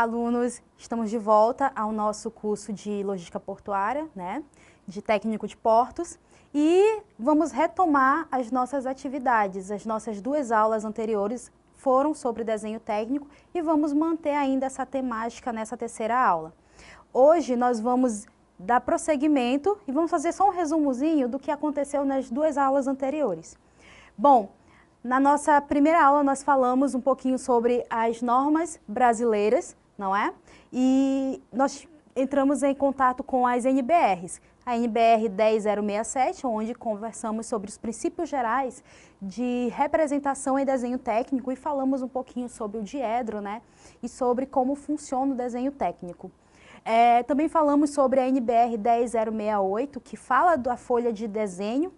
alunos, estamos de volta ao nosso curso de Logística Portuária, né, de Técnico de Portos, e vamos retomar as nossas atividades. As nossas 2 aulas anteriores foram sobre desenho técnico e vamos manter ainda essa temática nessa 3ª aula. Hoje nós vamos dar prosseguimento e vamos fazer só um resumozinho do que aconteceu nas 2 aulas anteriores. Bom, na nossa primeira aula nós falamos um pouquinho sobre as normas brasileiras, não é? E nós entramos em contato com as NBRs. A NBR 10067, onde conversamos sobre os princípios gerais de representação e desenho técnico e falamos um pouquinho sobre o diedro, né? E sobre como funciona o desenho técnico. Também falamos sobre a NBR 10068, que fala da folha de desenho.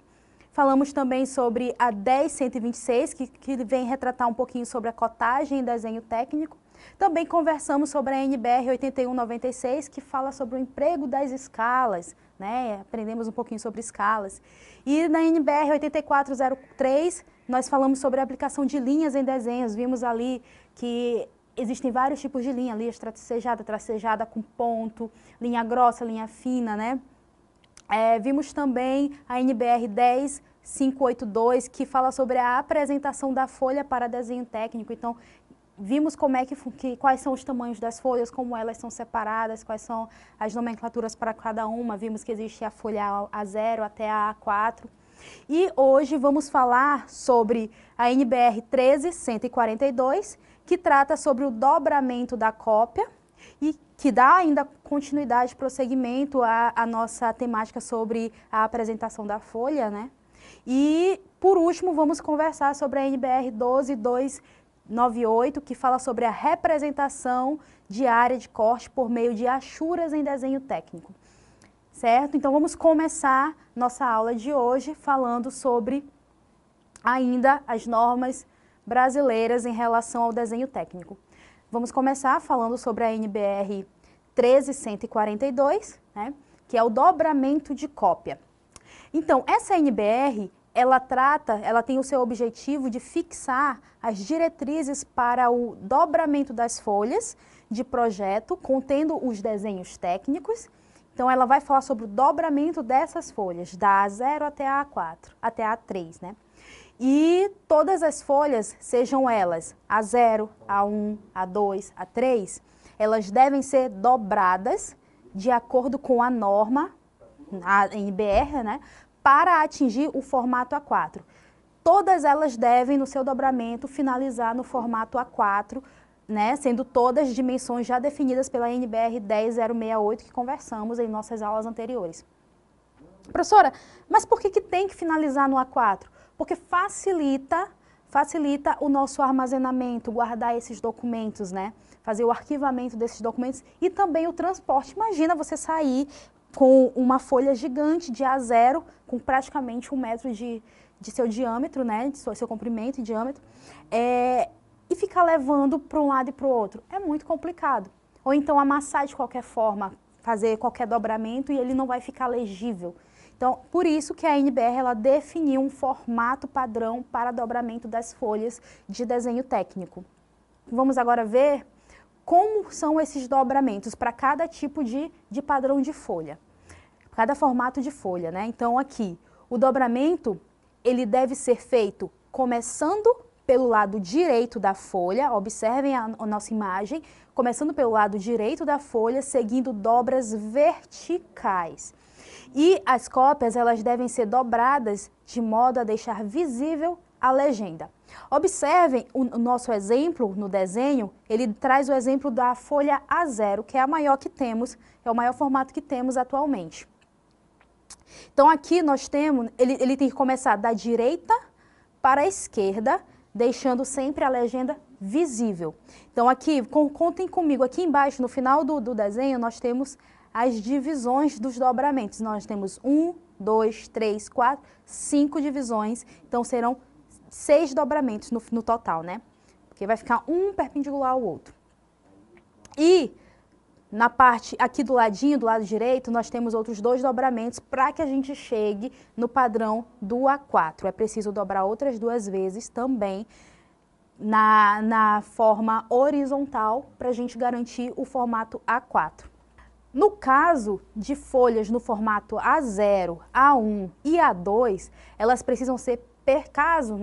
Falamos também sobre a 10126, que vem retratar um pouquinho sobre a cotagem e desenho técnico. Também conversamos sobre a NBR 8196, que fala sobre o emprego das escalas, né? Aprendemos um pouquinho sobre escalas. E na NBR 8403, nós falamos sobre a aplicação de linhas em desenhos. Vimos ali que existem vários tipos de linha, linha tracejada com ponto, linha grossa, linha fina, né? Vimos também a NBR 10582, que fala sobre a apresentação da folha para desenho técnico. Então, vimos como quais são os tamanhos das folhas, como elas são separadas, quais são as nomenclaturas para cada uma. Vimos que existe a folha A0 até a A4. E hoje vamos falar sobre a NBR 13142, que trata sobre o dobramento da cópia e que dá ainda continuidade, prosseguimento à nossa temática sobre a apresentação da folha, né? E, por último, vamos conversar sobre a NBR 12298, que fala sobre a representação de área de corte por meio de achuras em desenho técnico. Certo? Então, vamos começar nossa aula de hoje falando sobre ainda as normas brasileiras em relação ao desenho técnico. Vamos começar falando sobre a NBR 13142, né, que é o dobramento de cópia. Então, essa NBR, ela tem o seu objetivo de fixar as diretrizes para o dobramento das folhas de projeto, contendo os desenhos técnicos. Então, ela vai falar sobre o dobramento dessas folhas, da A0 até a A4, até a A3, né? E todas as folhas, sejam elas A0, A1, A2, A3, elas devem ser dobradas de acordo com a norma, a NBR, né, para atingir o formato A4. Todas elas devem, no seu dobramento, finalizar no formato A4, né, sendo todas dimensões já definidas pela NBR 10068, que conversamos em nossas aulas anteriores. Professora, mas por que tem que finalizar no A4? Porque facilita o nosso armazenamento, guardar esses documentos, né? Fazer o arquivamento desses documentos e também o transporte. Imagina você sair com uma folha gigante de A0, com praticamente 1 metro de seu diâmetro, né? De seu comprimento e diâmetro, e ficar levando para um lado e para o outro. É muito complicado. Ou então amassar de qualquer forma, fazer qualquer dobramento e ele não vai ficar legível. Então, por isso que a NBR ela definiu um formato padrão para dobramento das folhas de desenho técnico. Vamos agora ver como são esses dobramentos para cada tipo de padrão de folha, cada formato de folha, né? Então, aqui, o dobramento, ele deve ser feito começando pelo lado direito da folha, observem a nossa imagem, começando pelo lado direito da folha, seguindo dobras verticais. E as cópias, elas devem ser dobradas de modo a deixar visível a legenda. Observem o nosso exemplo no desenho, ele traz o exemplo da folha A0, que é a maior que temos, é o maior formato que temos atualmente. Então aqui nós temos, ele tem que começar da direita para a esquerda, deixando sempre a legenda visível. Então aqui, contem comigo, aqui embaixo, no final do desenho, nós temos as divisões dos dobramentos. Nós temos 1, 2, 3, 4, 5 divisões, então serão 6 dobramentos no total, né? Porque vai ficar um perpendicular ao outro. E na parte aqui do ladinho, do lado direito, nós temos outros 2 dobramentos para que a gente chegue no padrão do A4. É preciso dobrar outras 2 vezes também na forma horizontal para a gente garantir o formato A4. No caso de folhas no formato A0, A1 e A2, elas precisam ser, caso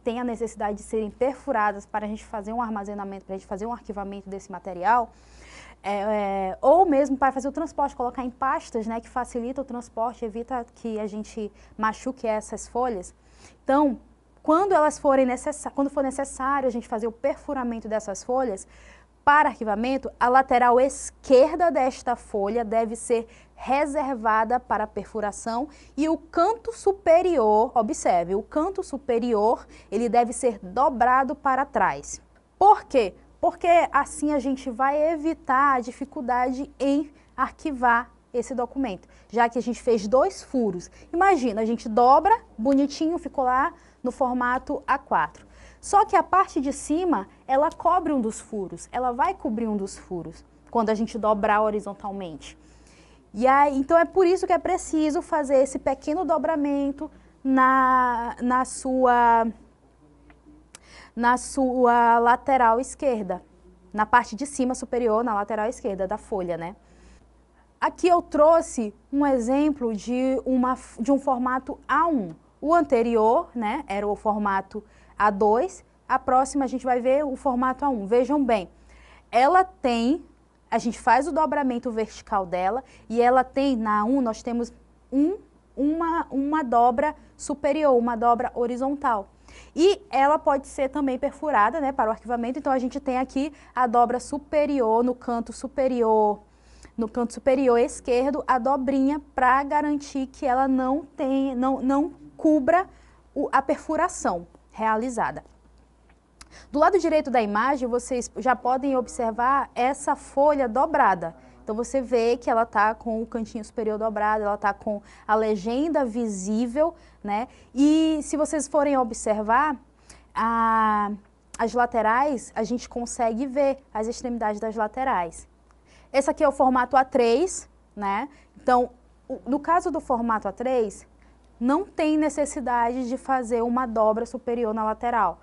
tenha a necessidade de serem perfuradas para a gente fazer um armazenamento, para a gente fazer um arquivamento desse material, ou mesmo para fazer o transporte, colocar em pastas, que facilita o transporte, evita que a gente machuque essas folhas. Então, quando for necessário a gente fazer o perfuramento dessas folhas, para arquivamento, a lateral esquerda desta folha deve ser reservada para perfuração e o canto superior, observe, o canto superior, ele deve ser dobrado para trás. Por quê? Porque assim a gente vai evitar a dificuldade em arquivar esse documento, já que a gente fez 2 furos. Imagina, a gente dobra, bonitinho, ficou lá no formato A4. Só que a parte de cima, ela cobre um dos furos, ela vai cobrir um dos furos, quando a gente dobrar horizontalmente. E aí, então é por isso que é preciso fazer esse pequeno dobramento na sua lateral esquerda, na parte de cima superior, na lateral esquerda da folha, Aqui eu trouxe um exemplo de um formato A1. O anterior, era o formato A2, a próxima a gente vai ver o formato A1. Vejam bem, a gente faz o dobramento vertical dela e ela tem, na A1 nós temos uma dobra superior, uma dobra horizontal. E ela pode ser também perfurada, para o arquivamento, então a gente tem aqui a dobra superior no canto superior esquerdo, a dobrinha para garantir que ela não cubra a perfuração realizada. Do lado direito da imagem, vocês já podem observar essa folha dobrada. Então, você vê que ela está com o cantinho superior dobrado, ela está com a legenda visível, E se vocês forem observar, as laterais, a gente consegue ver as extremidades das laterais. Esse aqui é o formato A3, Então, no caso do formato A3, não tem necessidade de fazer uma dobra superior na lateral.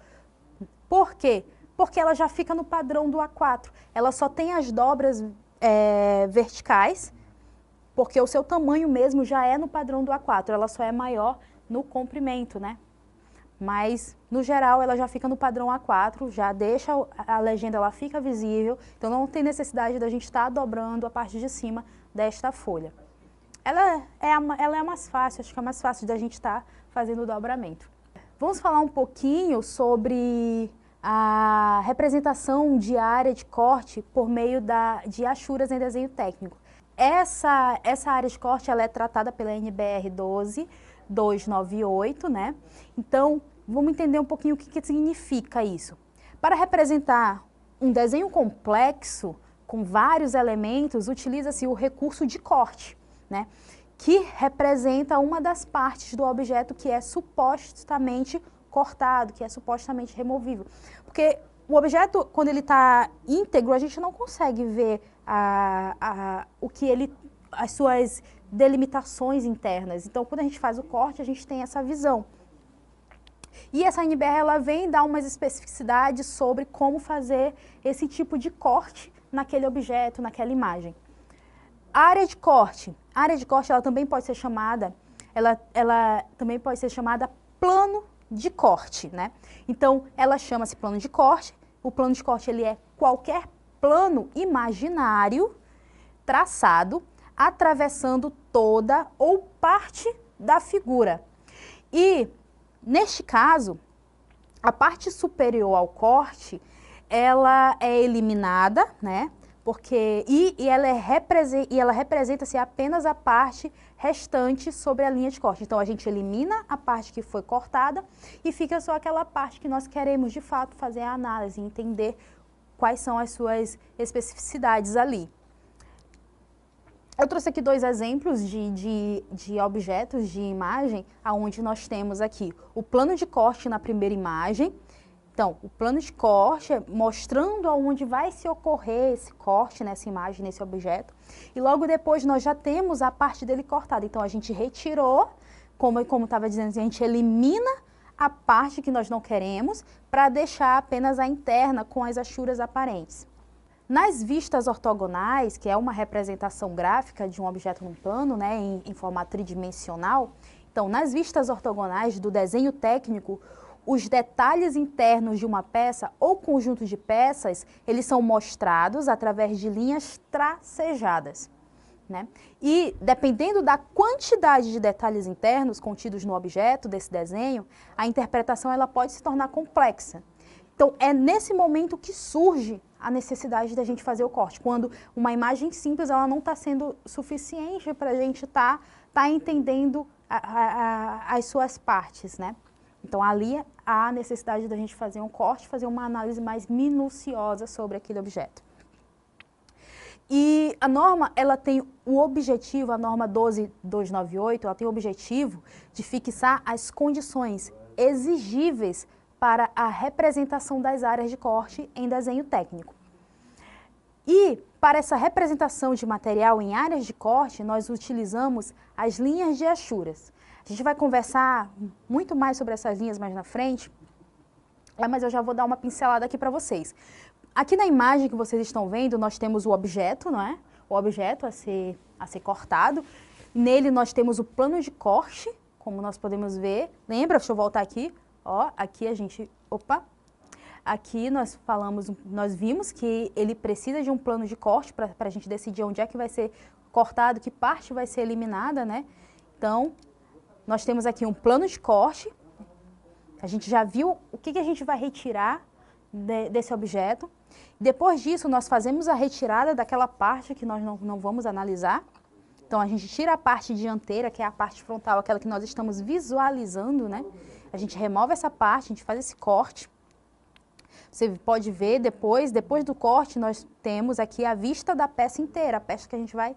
Por quê? Porque ela já fica no padrão do A4. Ela só tem as dobras verticais, porque o seu tamanho mesmo já é no padrão do A4. Ela só é maior no comprimento, Mas, no geral, ela já fica no padrão A4, já deixa a legenda, ela fica visível. Então, não tem necessidade da gente estar dobrando a parte de cima desta folha. Ela é mais fácil, acho que é mais fácil da gente estar fazendo o dobramento. Vamos falar um pouquinho sobre a representação de área de corte por meio de achuras em desenho técnico. Essa área de corte ela é tratada pela NBR 12298, Então, vamos entender um pouquinho o que significa isso. Para representar um desenho complexo, com vários elementos, utiliza-se o recurso de corte, que representa uma das partes do objeto que é supostamente cortado, que é supostamente removível. Porque o objeto, quando ele está íntegro, a gente não consegue ver as suas delimitações internas. Então, quando a gente faz o corte, a gente tem essa visão. E essa NBR, ela vem dar umas especificidades sobre como fazer esse tipo de corte naquele objeto, naquela imagem. A área de corte ela também pode ser chamada, ela também pode ser chamada plano de corte, Então, ela chama-se plano de corte. O plano de corte ele é qualquer plano imaginário traçado atravessando toda ou parte da figura. E, neste caso, a parte superior ao corte, ela é eliminada, Porque, ela representa-se apenas a parte restante sobre a linha de corte. Então, a gente elimina a parte que foi cortada e fica só aquela parte que nós queremos, de fato, fazer a análise, entender quais são as suas especificidades ali. Eu trouxe aqui 2 exemplos de objetos de imagem, onde nós temos aqui o plano de corte na primeira imagem. Então, o plano de corte é mostrando aonde vai se ocorrer esse corte nessa imagem, nesse objeto. E logo depois nós já temos a parte dele cortada. Então, a gente retirou, como estava dizendo, a gente elimina a parte que nós não queremos para deixar apenas a interna com as achuras aparentes. Nas vistas ortogonais, que é uma representação gráfica de um objeto num plano, né, em formato tridimensional, então nas vistas ortogonais do desenho técnico, os detalhes internos de uma peça ou conjunto de peças, eles são mostrados através de linhas tracejadas, né? E dependendo da quantidade de detalhes internos contidos no objeto desse desenho, a interpretação ela pode se tornar complexa. Então, é nesse momento que surge a necessidade da gente fazer o corte, quando uma imagem simples ela não está sendo suficiente para a gente tá entendendo as suas partes, né? Então, ali há a necessidade da gente fazer um corte, fazer uma análise mais minuciosa sobre aquele objeto. E a norma, ela tem o objetivo, a norma 12298, ela tem o objetivo de fixar as condições exigíveis para a representação das áreas de corte em desenho técnico. E para essa representação de material em áreas de corte, nós utilizamos as linhas de achuras. A gente vai conversar muito mais sobre essas linhas mais na frente, mas eu já vou dar uma pincelada aqui para vocês. Aqui na imagem que vocês estão vendo, nós temos o objeto, não é? O objeto a ser cortado. Nele nós temos o plano de corte, como nós podemos ver. Lembra? Deixa eu voltar aqui. Ó, aqui a gente... Opa! Aqui nós vimos que ele precisa de um plano de corte para a gente decidir onde é que vai ser cortado, que parte vai ser eliminada, né? Então, nós temos aqui um plano de corte. A gente já viu o que a gente vai retirar desse objeto. Depois disso, nós fazemos a retirada daquela parte que nós não vamos analisar. Então, a gente tira a parte dianteira, que é a parte frontal, aquela que nós estamos visualizando, né? A gente remove essa parte, a gente faz esse corte. Você pode ver depois do corte, nós temos aqui a vista da peça inteira, a peça que a gente vai...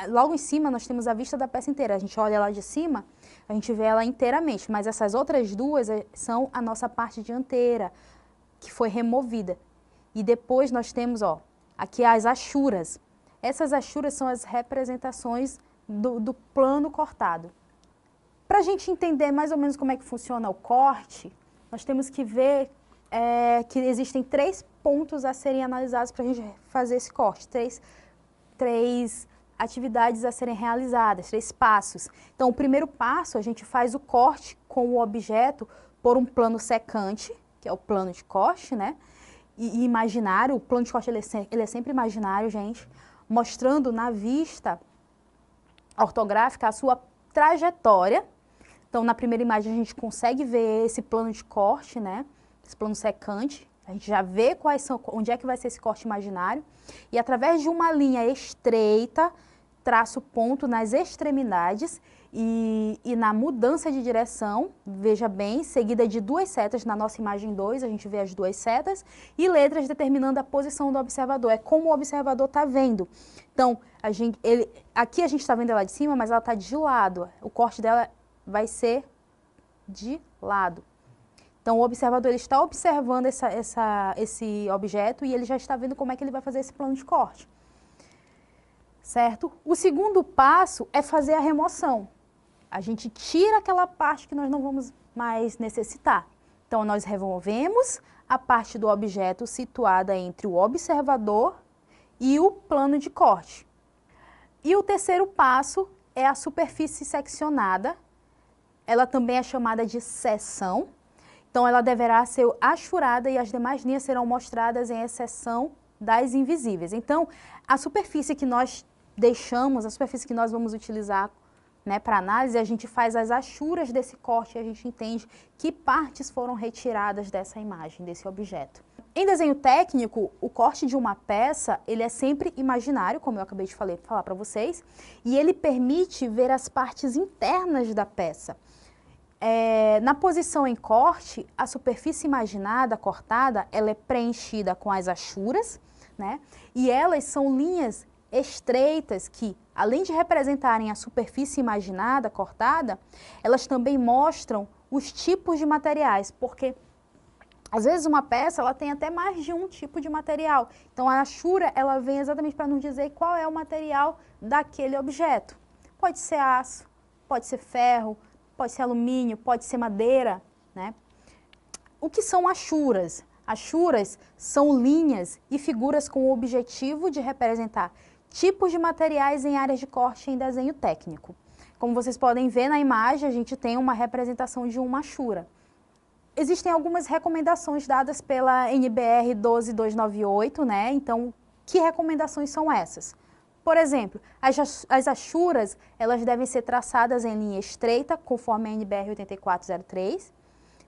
logo em cima nós temos a vista da peça inteira, a gente olha lá de cima, a gente vê ela inteiramente, mas essas outras duas são a nossa parte dianteira, que foi removida. E depois nós temos, ó, aqui as achuras. Essas achuras são as representações do plano cortado. Para a gente entender mais ou menos como é que funciona o corte, nós temos que ver que existem 3 pontos a serem analisados para a gente fazer esse corte, três atividades a serem realizadas, 3 passos. Então, o primeiro passo, a gente faz o corte com o objeto por um plano secante, que é o plano de corte, né? E imaginário, o plano de corte ele é sempre imaginário, gente, mostrando na vista ortográfica a sua trajetória. Então, na primeira imagem, a gente consegue ver esse plano de corte, né? Esse plano secante, a gente já vê onde é que vai ser esse corte imaginário, e através de uma linha estreita, traço ponto nas extremidades e na mudança de direção, veja bem, seguida de 2 setas, na nossa imagem 2, a gente vê as 2 setas, e letras determinando a posição do observador, é como o observador está vendo. Então, aqui a gente está vendo ela de cima, mas ela está de lado, o corte dela vai ser de lado. Então, o observador ele está observando esse objeto e ele já está vendo como é que ele vai fazer esse plano de corte. Certo? O segundo passo é fazer a remoção. A gente tira aquela parte que nós não vamos mais necessitar. Então, nós removemos a parte do objeto situada entre o observador e o plano de corte. E o terceiro passo é a superfície seccionada. Ela também é chamada de seção. Então, ela deverá ser achurada e as demais linhas serão mostradas em exceção das invisíveis. Então, a superfície que nós deixamos, a superfície que nós vamos utilizar, né, para análise, a gente faz as achuras desse corte e a gente entende que partes foram retiradas dessa imagem, desse objeto. Em desenho técnico, o corte de uma peça, ele é sempre imaginário, como eu acabei de falar para vocês, e ele permite ver as partes internas da peça. Na posição em corte, a superfície imaginada, cortada, ela é preenchida com as achuras, né? E elas são linhas estreitas que, além de representarem a superfície imaginada, cortada, elas também mostram os tipos de materiais, porque às vezes uma peça ela tem até mais de um tipo de material. Então a achura ela vem exatamente para nos dizer qual é o material daquele objeto. Pode ser aço, pode ser ferro, pode ser alumínio, pode ser madeira, né? O que são achuras? Achuras são linhas e figuras com o objetivo de representar tipos de materiais em áreas de corte em desenho técnico. Como vocês podem ver na imagem, a gente tem uma representação de uma achura. Existem algumas recomendações dadas pela NBR 12298, né? Então, que recomendações são essas? Por exemplo, as achuras, elas devem ser traçadas em linha estreita, conforme a NBR 8403.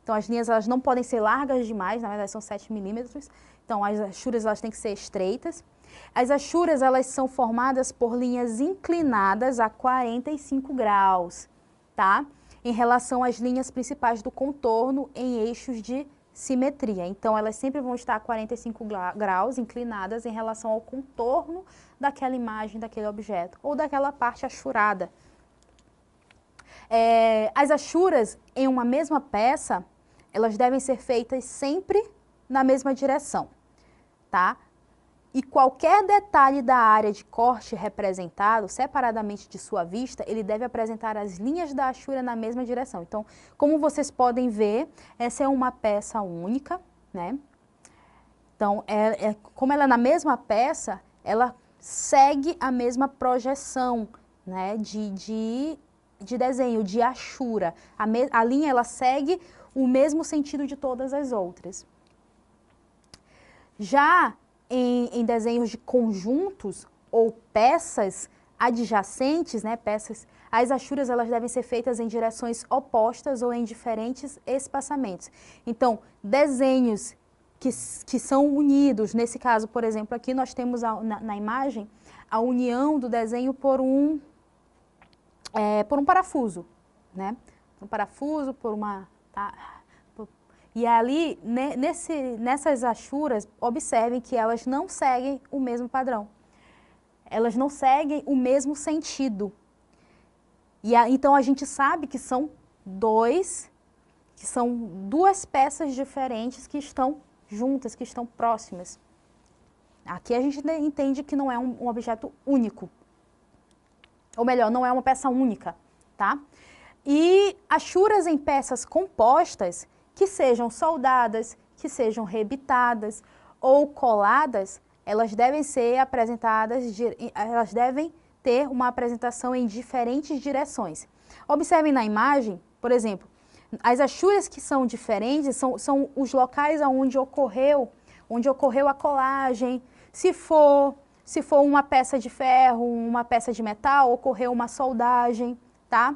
Então, as linhas elas não podem ser largas demais, na verdade são 7 milímetros. Então, as achuras elas têm que ser estreitas. As achuras elas são formadas por linhas inclinadas a 45 graus, tá? Em relação às linhas principais do contorno em eixos de simetria. Então, elas sempre vão estar a 45 graus inclinadas em relação ao contorno daquela imagem, daquele objeto, ou daquela parte achurada. As achuras em uma mesma peça, elas devem ser feitas sempre na mesma direção, tá? E qualquer detalhe da área de corte representado, separadamente de sua vista, ele deve apresentar as linhas da achura na mesma direção. Então, como vocês podem ver, essa é uma peça única, né? Então, como ela é na mesma peça, ela segue a mesma projeção, né, de desenho, de achura. A linha, ela segue o mesmo sentido de todas as outras. Já em desenhos de conjuntos ou peças adjacentes, né, as achuras elas devem ser feitas em direções opostas ou em diferentes espaçamentos. Então, desenhos que são unidos, nesse caso, por exemplo, aqui nós temos na imagem a união do desenho por um parafuso, né? Um parafuso, por uma... E ali, nessas achuras, observem que elas não seguem o mesmo padrão. Elas não seguem o mesmo sentido. Então, a gente sabe que são duas peças diferentes que estão juntas, que estão próximas. Aqui a gente entende que não é um objeto único. Ou melhor, não é uma peça única, tá? E achuras em peças compostas, que sejam soldadas, que sejam rebitadas ou coladas, elas devem ser apresentadas, elas devem ter uma apresentação em diferentes direções. Observem na imagem, por exemplo, as achuras que são diferentes são os locais onde ocorreu a colagem. Se for uma peça de ferro, uma peça de metal, ocorreu uma soldagem, tá?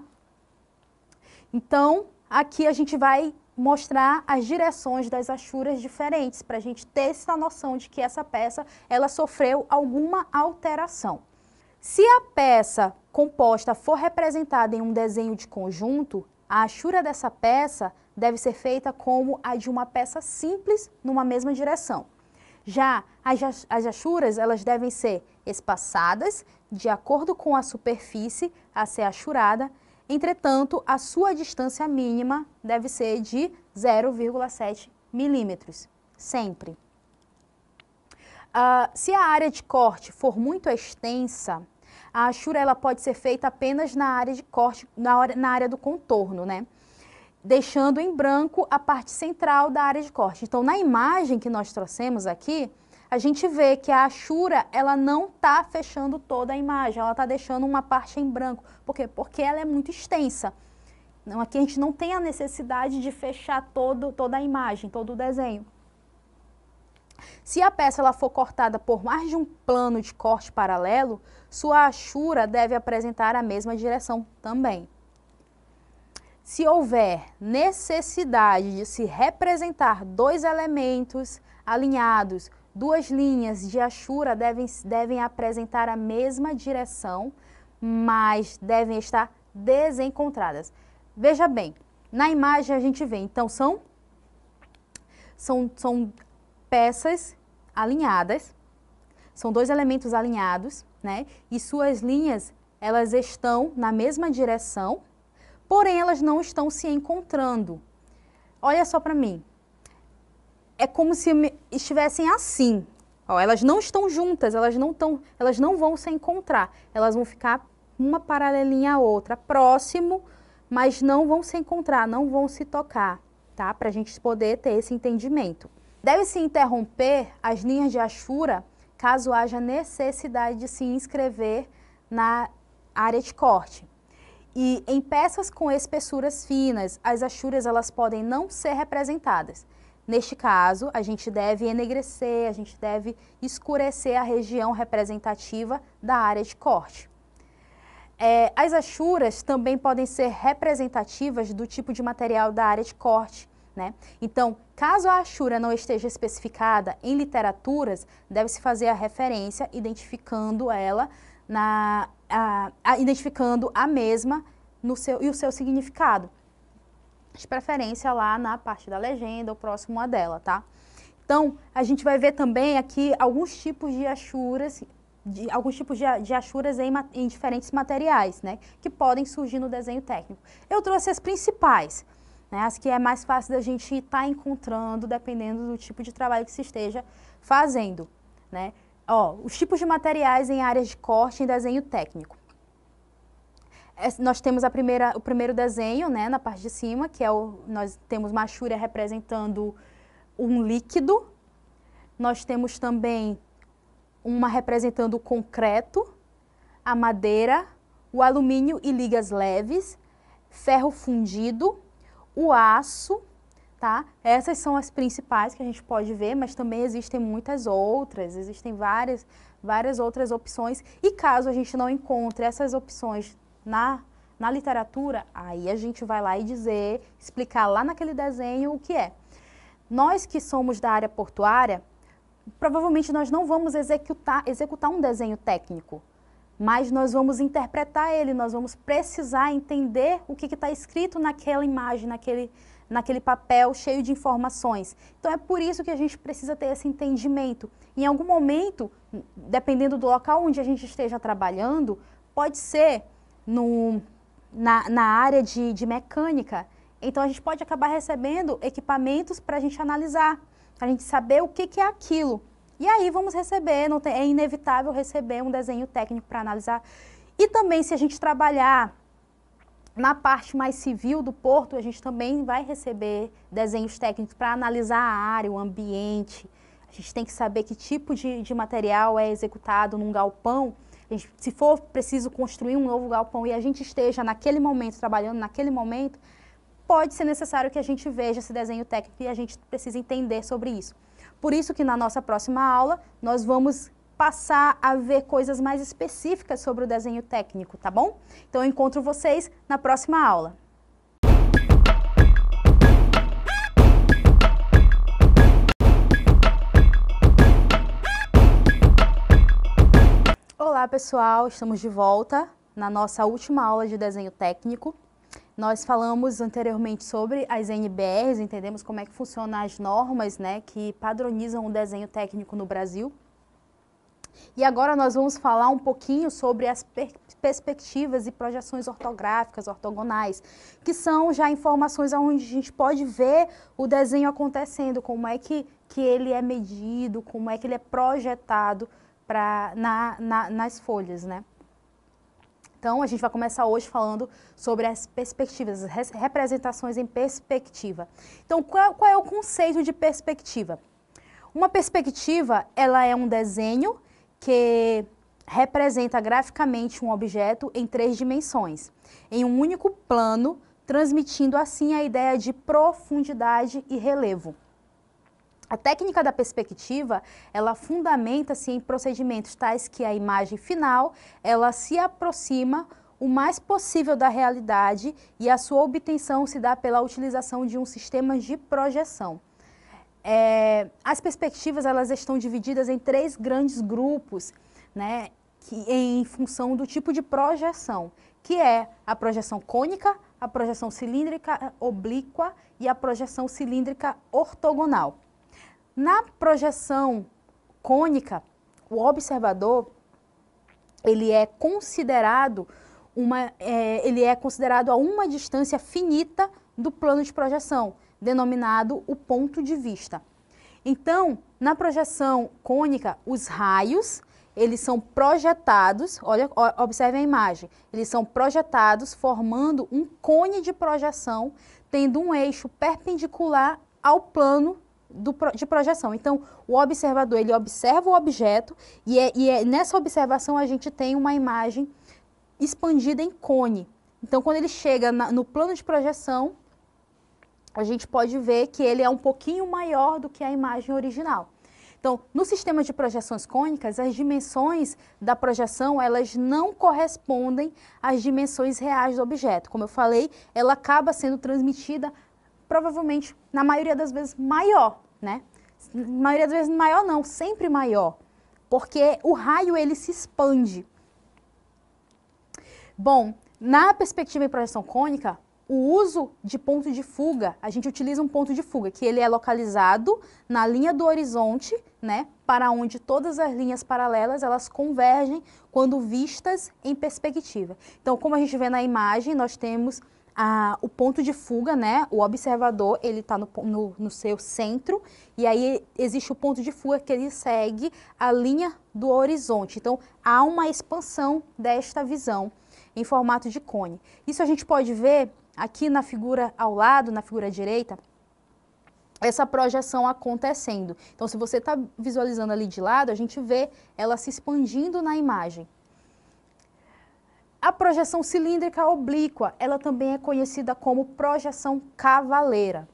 Então, aqui a gente vai mostrar as direções das achuras diferentes, para a gente ter essa noção de que essa peça, ela sofreu alguma alteração. Se a peça composta for representada em um desenho de conjunto, a achura dessa peça deve ser feita como a de uma peça simples numa mesma direção. Já as achuras, elas devem ser espaçadas de acordo com a superfície a ser achurada. Entretanto, a sua distância mínima deve ser de 0,7 milímetros, sempre. Se a área de corte for muito extensa, a achura ela pode ser feita apenas na área de corte, na área do contorno, né? Deixando em branco a parte central da área de corte. Então, na imagem que nós trouxemos aqui, a gente vê que a achura, ela não está fechando toda a imagem, ela está deixando uma parte em branco. Por quê? Porque ela é muito extensa. Então, aqui a gente não tem a necessidade de fechar toda a imagem, todo o desenho. Se a peça ela for cortada por mais de um plano de corte paralelo, sua achura deve apresentar a mesma direção também. Se houver necessidade de se representar dois elementos alinhados, duas linhas de achura devem apresentar a mesma direção, mas devem estar desencontradas. Veja bem, na imagem a gente vê, então são peças alinhadas, são dois elementos alinhados, né? E suas linhas, elas estão na mesma direção, porém elas não estão se encontrando. Olha só para mim. É como se estivessem assim. Ó, elas não estão juntas, elas não vão se encontrar. Elas vão ficar uma paralelinha à outra, próximo, mas não vão se encontrar, não vão se tocar, tá? Para a gente poder ter esse entendimento. Deve-se interromper as linhas de achura caso haja necessidade de se inscrever na área de corte. E em peças com espessuras finas, as achuras elas podem não ser representadas. Neste caso, a gente deve enegrecer, a gente deve escurecer a região representativa da área de corte. As achuras também podem ser representativas do tipo de material da área de corte, né? Então, caso a achura não esteja especificada em literaturas, deve-se fazer a referência, identificando ela, identificando a mesma e o seu significado. De preferência lá na parte da legenda ou próximo a dela, tá? Então, a gente vai ver também aqui alguns tipos de achuras, de achuras em diferentes materiais, né? Que podem surgir no desenho técnico. Eu trouxe as principais, né? As que é mais fácil da gente estar encontrando, dependendo do tipo de trabalho que se esteja fazendo, né? Ó, os tipos de materiais em áreas de corte em desenho técnico. Nós temos o primeiro desenho, né, na parte de cima, que é nós temos uma achura representando um líquido. Nós temos também uma representando o concreto, a madeira, o alumínio e ligas leves, ferro fundido, o aço, tá? Essas são as principais que a gente pode ver, mas também existem muitas outras, existem várias outras opções. E caso a gente não encontre essas opções na literatura, aí a gente vai lá e explicar lá naquele desenho o que é. Nós que somos da área portuária, provavelmente nós não vamos executar um desenho técnico, mas nós vamos interpretar ele, nós vamos precisar entender o que está escrito naquela imagem, naquele papel cheio de informações. Então é por isso que a gente precisa ter esse entendimento. Em algum momento, dependendo do local onde a gente esteja trabalhando, pode ser na área de mecânica, então a gente pode acabar recebendo equipamentos para a gente analisar, para a gente saber o que é aquilo. E aí vamos receber, é inevitável receber um desenho técnico para analisar. E também se a gente trabalhar na parte mais civil do porto, a gente também vai receber desenhos técnicos para analisar a área, o ambiente. A gente tem que saber que tipo de material é executado num galpão. Se for preciso construir um novo galpão e a gente esteja naquele momento, trabalhando naquele momento, pode ser necessário que a gente veja esse desenho técnico e a gente precisa entender sobre isso. Por isso que na nossa próxima aula, nós vamos passar a ver coisas mais específicas sobre o desenho técnico, tá bom? Então eu encontro vocês na próxima aula. Olá pessoal, estamos de volta na nossa última aula de desenho técnico. Nós falamos anteriormente sobre as NBRs, entendemos como é que funcionam as normas, né, que padronizam o desenho técnico no Brasil. E agora nós vamos falar um pouquinho sobre as perspectivas e projeções ortográficas, ortogonais, que são já informações onde a gente pode ver o desenho acontecendo, como é que ele é medido, como é que ele é projetado nas folhas, né? Então, a gente vai começar hoje falando sobre as perspectivas, as representações em perspectiva. Então, qual é o conceito de perspectiva? Uma perspectiva, ela é um desenho que representa graficamente um objeto em 3 dimensões, em um único plano, transmitindo assim a ideia de profundidade e relevo. A técnica da perspectiva, ela fundamenta-se em procedimentos tais que a imagem final, ela se aproxima o mais possível da realidade e a sua obtenção se dá pela utilização de um sistema de projeção. As perspectivas, elas estão divididas em 3 grandes grupos, né, em função do tipo de projeção, que é a projeção cônica, a projeção cilíndrica oblíqua e a projeção cilíndrica ortogonal. Na projeção cônica, o observador, ele é considerado a uma distância finita do plano de projeção, denominado o ponto de vista. Então, na projeção cônica, os raios, eles são projetados, olha, observe a imagem, eles são projetados formando um cone de projeção, tendo um eixo perpendicular ao plano de projeção. Então, o observador, ele observa o objeto e nessa observação a gente tem uma imagem expandida em cone. Então, quando ele chega no plano de projeção, a gente pode ver que ele é um pouquinho maior do que a imagem original. Então, no sistema de projeções cônicas, as dimensões da projeção, elas não correspondem às dimensões reais do objeto. Como eu falei, ela acaba sendo transmitida, provavelmente, na maioria das vezes, maior, né? Na maioria das vezes, maior não, sempre maior, porque o raio, ele se expande. Bom, na perspectiva de projeção cônica, o uso de ponto de fuga, a gente utiliza um ponto de fuga, que ele é localizado na linha do horizonte, né, para onde todas as linhas paralelas, elas convergem quando vistas em perspectiva. Então, como a gente vê na imagem, nós temos o ponto de fuga, né, o observador, ele está no seu centro, e aí existe o ponto de fuga que ele segue a linha do horizonte. Então, há uma expansão desta visão em formato de cone. Isso a gente pode ver aqui na figura ao lado, na figura direita, essa projeção acontecendo. Então, se você está visualizando ali de lado, a gente vê ela se expandindo na imagem. A projeção cilíndrica oblíqua, ela também é conhecida como projeção cavaleira.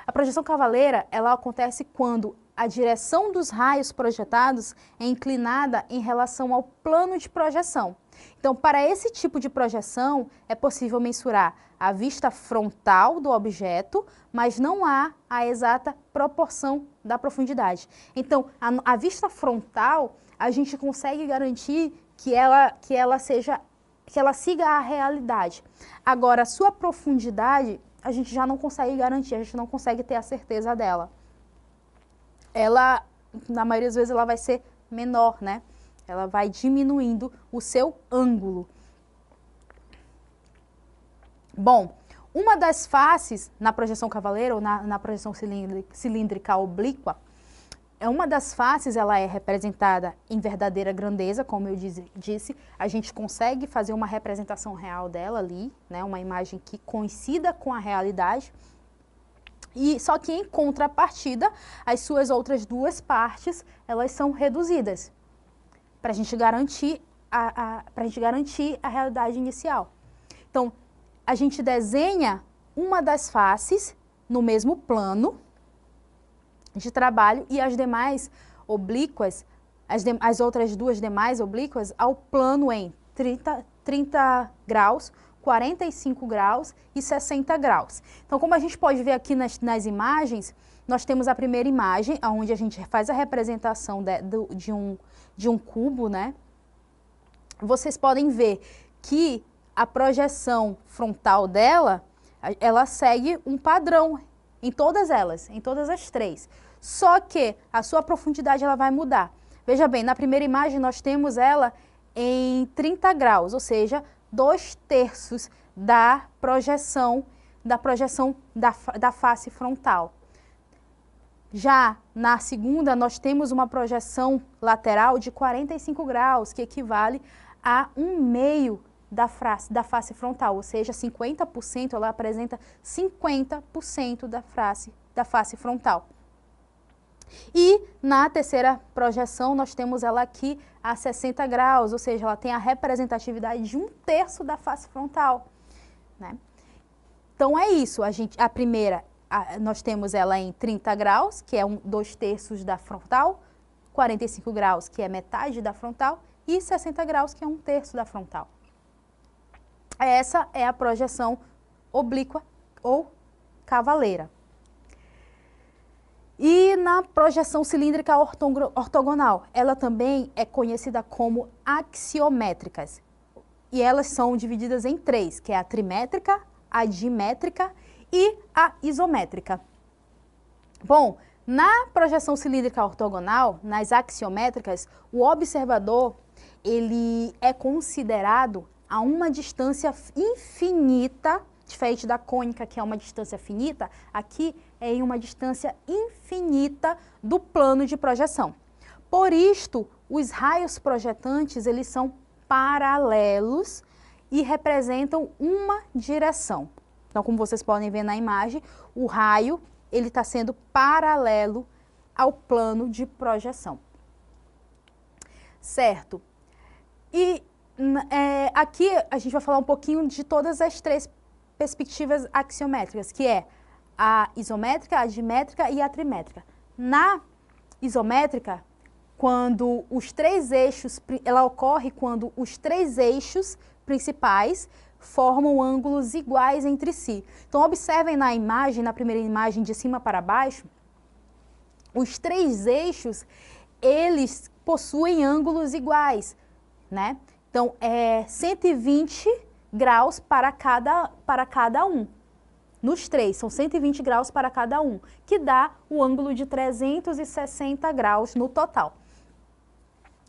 A projeção cavaleira, ela acontece quando a direção dos raios projetados é inclinada em relação ao plano de projeção. Então, para esse tipo de projeção, é possível mensurar a vista frontal do objeto, mas não há a exata proporção da profundidade. Então, a vista frontal, a gente consegue garantir que ela siga a realidade. Agora, a sua profundidade, a gente já não consegue garantir, a gente não consegue ter a certeza dela. Ela, na maioria das vezes, ela vai ser menor, né? Ela vai diminuindo o seu ângulo. Bom, uma das faces na projeção cavaleira ou na projeção cilíndrica oblíqua, uma das faces ela é representada em verdadeira grandeza, como eu disse, a gente consegue fazer uma representação real dela ali, né, uma imagem que coincida com a realidade. E só que em contrapartida, as suas outras duas partes, elas são reduzidas, para a gente garantir a realidade inicial. Então, a gente desenha uma das faces no mesmo plano de trabalho e as demais oblíquas, as outras duas demais oblíquas, ao plano em 30 graus, 45 graus e 60 graus. Então, como a gente pode ver aqui nas imagens, nós temos a primeira imagem, onde a gente faz a representação de um cubo, né? Vocês podem ver que a projeção frontal dela, ela segue um padrão em todas elas, em todas as três. Só que a sua profundidade ela vai mudar. Veja bem, na primeira imagem nós temos ela em 30 graus, ou seja, 2/3 da projeção da face frontal. Já na segunda, nós temos uma projeção lateral de 45 graus, que equivale a 1/2 da face frontal, ou seja, 50%, ela apresenta 50% da face frontal. E na terceira projeção, nós temos ela aqui a 60 graus, ou seja, ela tem a representatividade de 1/3 da face frontal, né? Então é isso, a primeira, nós temos ela em 30 graus, que é 2/3 da frontal, 45 graus, que é metade da frontal, e 60 graus, que é 1/3 da frontal. Essa é a projeção oblíqua ou cavaleira. E na projeção cilíndrica ortogonal, ela também é conhecida como axiométricas. E elas são divididas em 3, que é a trimétrica, a dimétrica e a isométrica. Bom, na projeção cilíndrica ortogonal, nas axiométricas, o observador ele é considerado a uma distância infinita, diferente da cônica, que é uma distância finita, aqui é em uma distância infinita do plano de projeção. Por isto, os raios projetantes, eles são paralelos e representam uma direção. Então, como vocês podem ver na imagem, o raio, ele está sendo paralelo ao plano de projeção. Certo? E aqui a gente vai falar um pouquinho de todas as três perspectivas axiométricas, que é a isométrica, a dimétrica e a trimétrica. Na isométrica, quando os três eixos, ela ocorre quando os três eixos principais formam ângulos iguais entre si. Então, observem na imagem, na primeira imagem de cima para baixo, os três eixos, eles possuem ângulos iguais, né? Então, é 120 graus para cada um. Nos três, são 120 graus para cada um, que dá o ângulo de 360 graus no total.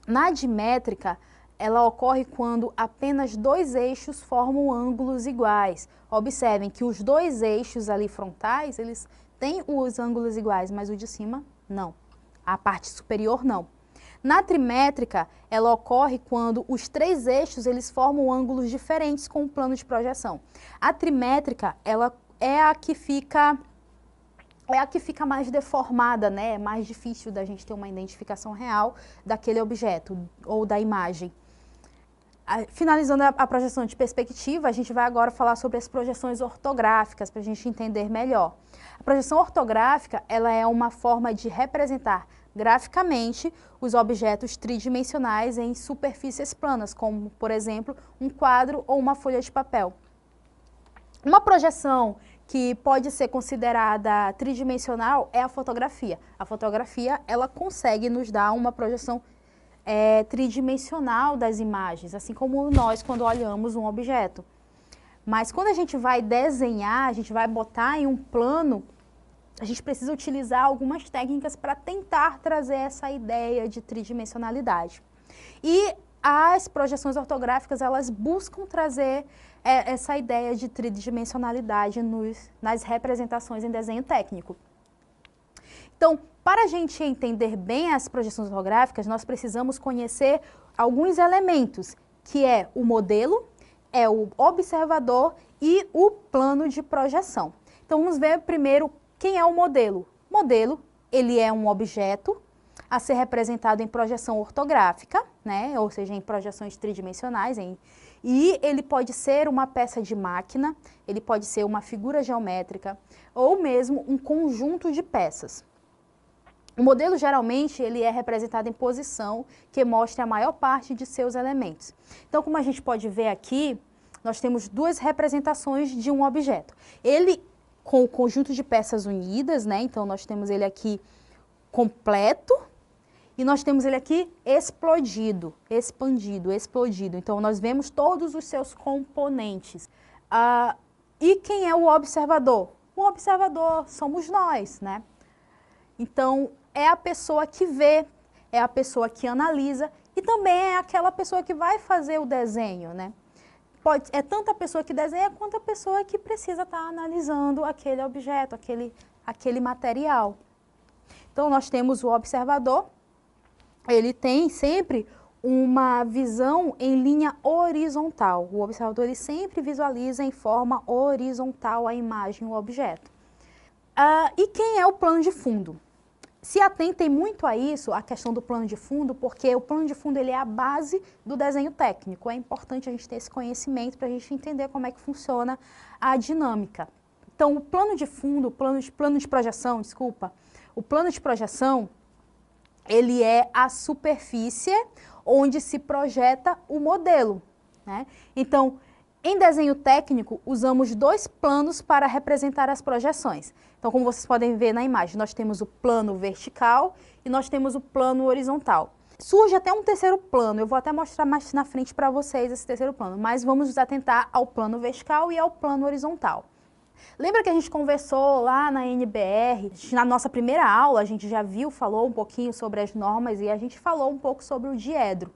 Na dimétrica, ela ocorre quando apenas dois eixos formam ângulos iguais. Observem que os dois eixos ali frontais, eles têm os ângulos iguais, mas o de cima não. A parte superior não. Na trimétrica, ela ocorre quando os três eixos, eles formam ângulos diferentes com o plano de projeção. A trimétrica, ela é a que fica mais deformada, né? É mais difícil da gente ter uma identificação real daquele objeto ou da imagem. Finalizando a projeção de perspectiva, a gente vai agora falar sobre as projeções ortográficas, para a gente entender melhor. A projeção ortográfica, ela é uma forma de representar graficamente os objetos tridimensionais em superfícies planas, como, por exemplo, um quadro ou uma folha de papel. Uma projeção que pode ser considerada tridimensional é a fotografia. A fotografia, ela consegue nos dar uma projeção tridimensional das imagens, assim como nós quando olhamos um objeto. Mas quando a gente vai desenhar, a gente vai botar em um plano, a gente precisa utilizar algumas técnicas para tentar trazer essa ideia de tridimensionalidade. E as projeções ortográficas, elas buscam trazer essa ideia de tridimensionalidade nas representações em desenho técnico. Então, para a gente entender bem as projeções ortográficas, nós precisamos conhecer alguns elementos, que é o modelo, é o observador e o plano de projeção. Então, vamos ver primeiro quem é o modelo. O modelo, ele é um objeto a ser representado em projeção ortográfica, né? Ou seja, em projeções tridimensionais, e ele pode ser uma peça de máquina, ele pode ser uma figura geométrica ou mesmo um conjunto de peças. O modelo, geralmente, ele é representado em posição, que mostra a maior parte de seus elementos. Então, como a gente pode ver aqui, nós temos duas representações de um objeto. Ele com o conjunto de peças unidas, né? Então, nós temos ele aqui completo e nós temos ele aqui explodido, expandido, explodido. Então, nós vemos todos os seus componentes. E quem é o observador? O observador somos nós, né? Então, é a pessoa que vê, é a pessoa que analisa e também é aquela pessoa que vai fazer o desenho, né? É tanto a pessoa que desenha quanto a pessoa que precisa estar analisando aquele objeto, aquele material. Então, nós temos o observador, ele tem sempre uma visão em linha horizontal. O observador, ele sempre visualiza em forma horizontal a imagem, o objeto. E quem é o plano de fundo? Se atentem muito a isso, a questão do plano de fundo, porque o plano de fundo ele é a base do desenho técnico. É importante a gente ter esse conhecimento para a gente entender como é que funciona a dinâmica. Então, o plano de fundo, o plano de projeção, desculpa, o plano de projeção, ele é a superfície onde se projeta o modelo, né? Então, em desenho técnico, usamos dois planos para representar as projeções. Então, como vocês podem ver na imagem, nós temos o plano vertical e nós temos o plano horizontal. Surge até um terceiro plano, eu vou até mostrar mais na frente para vocês esse terceiro plano, mas vamos nos atentar ao plano vertical e ao plano horizontal. Lembra que a gente conversou lá na NBR, na nossa primeira aula, a gente já falou um pouquinho sobre as normas e a gente falou um pouco sobre o diedro.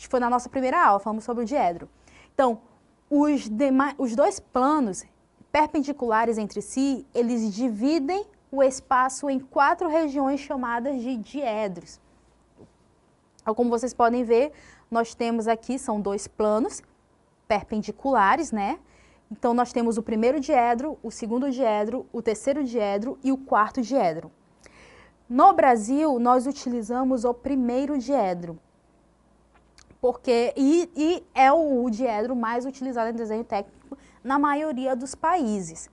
Foi na nossa primeira aula, falamos sobre o diedro. Então, os dois planos perpendiculares entre si, eles dividem o espaço em 4 regiões chamadas de diedros. Então, como vocês podem ver, nós temos aqui, são dois planos perpendiculares, né? Então, nós temos o primeiro diedro, o segundo diedro, o terceiro diedro e o quarto diedro. No Brasil, nós utilizamos o primeiro diedro, porque é o diedro mais utilizado em desenho técnico na maioria dos países.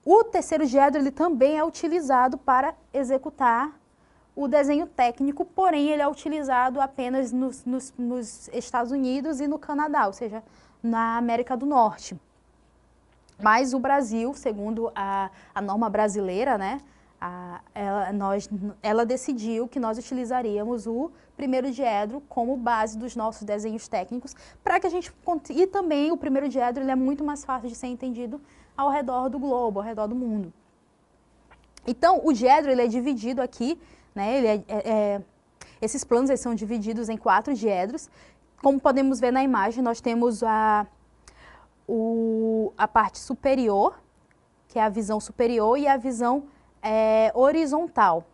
O terceiro diedro ele também é utilizado para executar o desenho técnico, porém ele é utilizado apenas nos Estados Unidos e no Canadá, ou seja, na América do Norte. Mas o Brasil, segundo a norma brasileira, né, ela decidiu que nós utilizaríamos o primeiro diedro como base dos nossos desenhos técnicos, para que a gente... E também o primeiro diedro ele é muito mais fácil de ser entendido ao redor do globo, ao redor do mundo. Então, o diedro ele é dividido aqui, né, esses planos eles são divididos em 4 diedros. Como podemos ver na imagem, nós temos a parte superior, que é a visão superior, e a visão horizontal,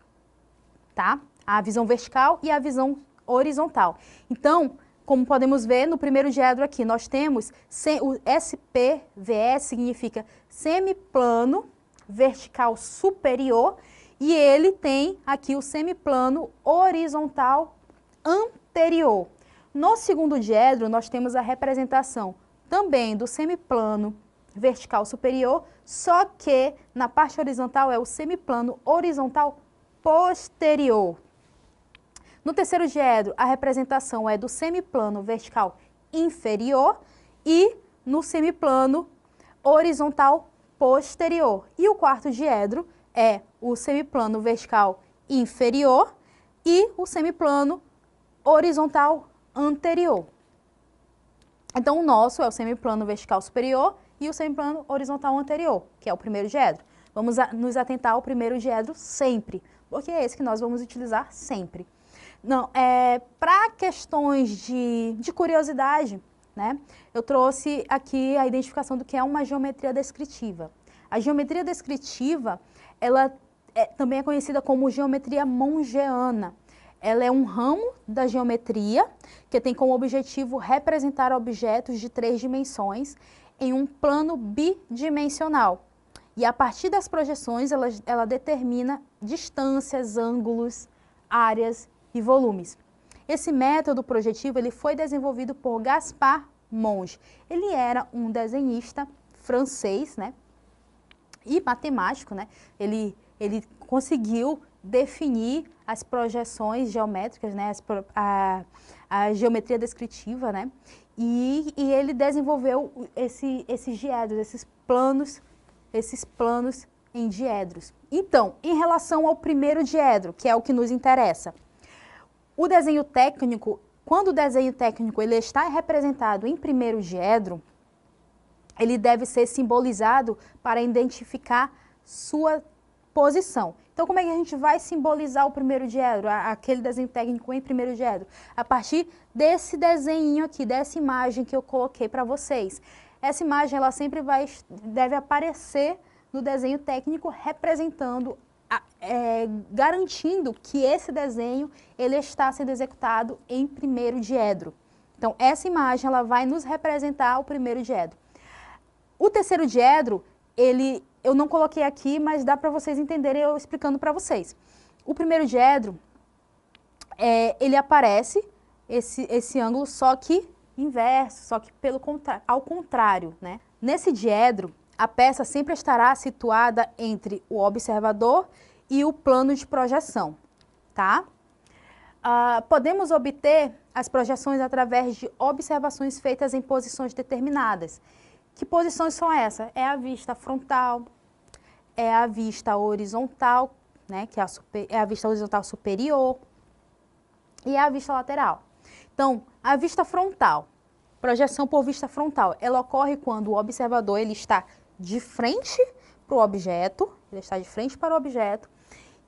tá? A visão vertical e a visão horizontal. Então, como podemos ver no primeiro diedro aqui, nós temos o SPVS, significa semiplano vertical superior, e ele tem aqui o semiplano horizontal anterior. No segundo diedro, nós temos a representação também do semiplano vertical superior, só que na parte horizontal é o semiplano horizontal posterior. No terceiro diedro, a representação é do semiplano vertical inferior e no semiplano horizontal posterior. E o quarto diedro é o semiplano vertical inferior e o semiplano horizontal anterior. Então, o nosso é o semiplano vertical superior e o semiplano horizontal anterior, que é o primeiro diedro. Vamos nos atentar ao primeiro diedro sempre, porque é esse que nós vamos utilizar sempre. Não, para questões de curiosidade, né, eu trouxe aqui a identificação do que é uma geometria descritiva. A geometria descritiva, ela também é conhecida como geometria mongeana. Ela é um ramo da geometria que tem como objetivo representar objetos de 3 dimensões em um plano bidimensional. E a partir das projeções, ela determina distâncias, ângulos, áreas e volumes. Esse método projetivo ele foi desenvolvido por Gaspard Monge. Ele era um desenhista francês, né, e matemático, né? Ele conseguiu definir as projeções geométricas, né, a geometria descritiva, né, e ele desenvolveu esses diedros, esses planos em diedros. Então, em relação ao primeiro diedro, que é o que nos interessa, o desenho técnico, quando o desenho técnico ele está representado em primeiro diedro, ele deve ser simbolizado para identificar sua posição. Então, como é que a gente vai simbolizar o primeiro diedro, aquele desenho técnico em primeiro diedro? A partir desse desenho aqui, dessa imagem que eu coloquei para vocês. Essa imagem, ela sempre deve aparecer no desenho técnico, representando, garantindo que esse desenho ele está sendo executado em primeiro diedro. Então, essa imagem ela vai nos representar o primeiro diedro. O terceiro diedro, eu não coloquei aqui, mas dá para vocês entenderem eu explicando para vocês. O primeiro diedro, ele aparece, esse ângulo, só que inverso, só que ao contrário, né? Nesse diedro, a peça sempre estará situada entre o observador e o plano de projeção, tá? Podemos obter as projeções através de observações feitas em posições determinadas. Que posições são essas? É a vista frontal, é a vista horizontal, né, que é a vista horizontal superior, e a vista lateral. Então, a vista frontal, projeção por vista frontal, ela ocorre quando o observador ele está de frente para o objeto,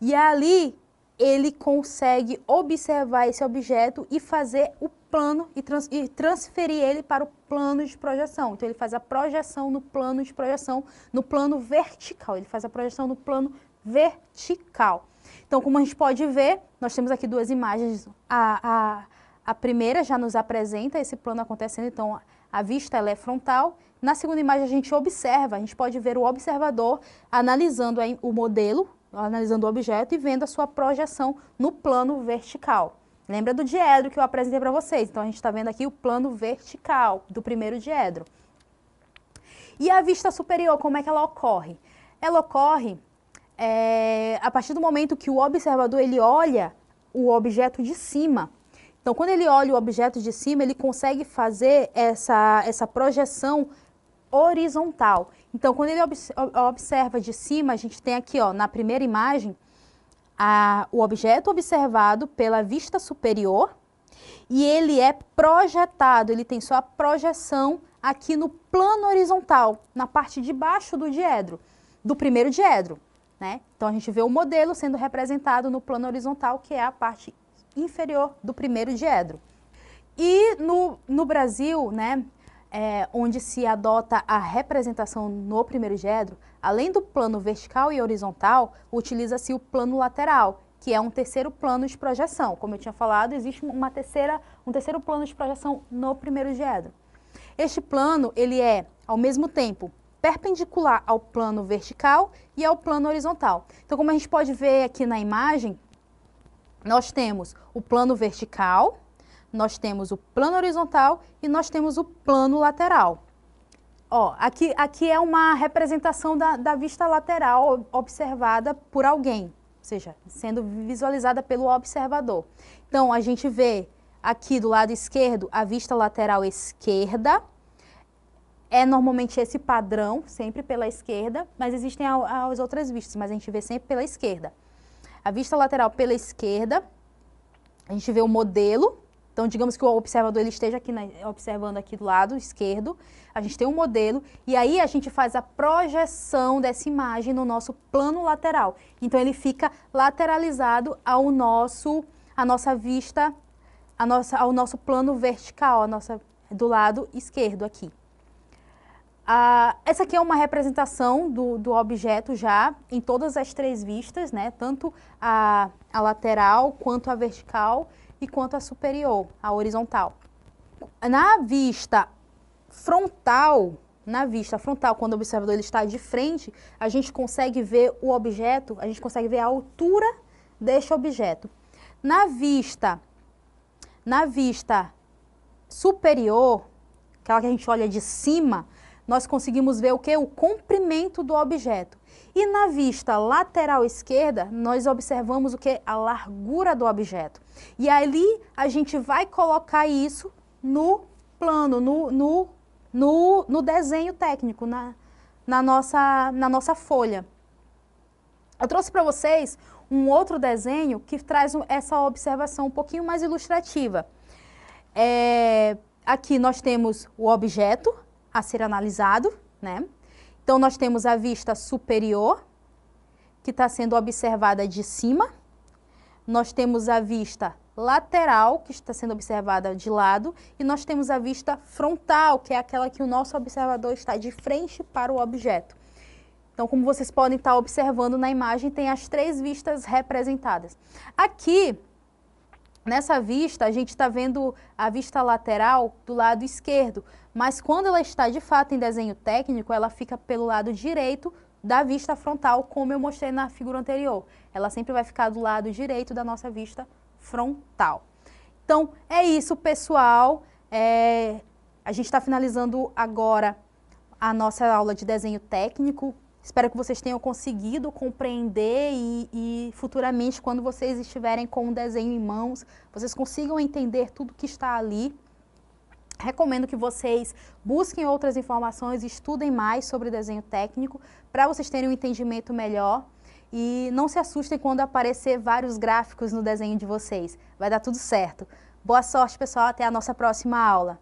e ali ele consegue observar esse objeto e fazer o plano e transferir ele para o plano de projeção. Então, ele faz a projeção no plano de projeção, no plano vertical. Ele faz a projeção no plano vertical. Então, como a gente pode ver, nós temos aqui duas imagens. A primeira já nos apresenta esse plano acontecendo, então a vista ela é frontal. Na segunda imagem a gente observa, a gente pode ver o observador analisando o modelo, analisando o objeto e vendo a sua projeção no plano vertical. Lembra do diedro que eu apresentei para vocês? Então a gente está vendo aqui o plano vertical do primeiro diedro. E a vista superior, como é que ela ocorre? Ela ocorre a partir do momento que o observador ele olha o objeto de cima. Então, quando ele olha o objeto de cima, ele consegue fazer essa projeção horizontal. Então, quando ele observa de cima, a gente tem aqui, ó, na primeira imagem, o objeto observado pela vista superior e ele é projetado, ele tem sua projeção aqui no plano horizontal, na parte de baixo do diedro, do primeiro diedro, né? Então, a gente vê o modelo sendo representado no plano horizontal, que é a parte inferior do primeiro diedro. E no Brasil, né, onde se adota a representação no primeiro diedro, além do plano vertical e horizontal, utiliza-se o plano lateral, que é um terceiro plano de projeção. Como eu tinha falado, existe um terceiro plano de projeção no primeiro diedro. Este plano, ele é, ao mesmo tempo, perpendicular ao plano vertical e ao plano horizontal. Então, como a gente pode ver aqui na imagem, nós temos o plano vertical, nós temos o plano horizontal e nós temos o plano lateral. Ó, aqui é uma representação da vista lateral observada por alguém, ou seja, sendo visualizada pelo observador. Então, a gente vê aqui do lado esquerdo a vista lateral esquerda. É normalmente esse padrão, sempre pela esquerda, mas existem as outras vistas, mas a gente vê sempre pela esquerda. A vista lateral pela esquerda, a gente vê o modelo. Então, digamos que o observador ele esteja aqui observando aqui do lado esquerdo, a gente tem um modelo e aí a gente faz a projeção dessa imagem no nosso plano lateral. Então, ele fica lateralizado ao nosso plano vertical, do lado esquerdo aqui. Essa aqui é uma representação do objeto já em todas as três vistas, né? Tanto a lateral, quanto a vertical e quanto a superior, a horizontal. Na vista frontal, quando o observador ele está de frente, a gente consegue ver o objeto, a gente consegue ver a altura deste objeto. Na vista superior, aquela que a gente olha de cima, nós conseguimos ver o que? O comprimento do objeto. E na vista lateral esquerda, nós observamos o que? A largura do objeto. E ali a gente vai colocar isso no plano, no desenho técnico, na nossa folha. Eu trouxe para vocês um outro desenho que traz essa observação um pouquinho mais ilustrativa. Aqui nós temos o objeto a ser analisado, né? Então, nós temos a vista superior, que está sendo observada de cima. Nós temos a vista lateral, que está sendo observada de lado. E nós temos a vista frontal, que é aquela que o nosso observador está de frente para o objeto. Então, como vocês podem estar observando na imagem, tem as três vistas representadas. Aqui, nessa vista, a gente está vendo a vista lateral do lado esquerdo, mas quando ela está de fato em desenho técnico, ela fica pelo lado direito da vista frontal, como eu mostrei na figura anterior. Ela sempre vai ficar do lado direito da nossa vista frontal. Então, é isso, pessoal. A gente está finalizando agora a nossa aula de desenho técnico. Espero que vocês tenham conseguido compreender e futuramente, quando vocês estiverem com o desenho em mãos, vocês consigam entender tudo que está ali. Recomendo que vocês busquem outras informações, estudem mais sobre desenho técnico, para vocês terem um entendimento melhor. E não se assustem quando aparecer vários gráficos no desenho de vocês. Vai dar tudo certo. Boa sorte, pessoal. Até a nossa próxima aula.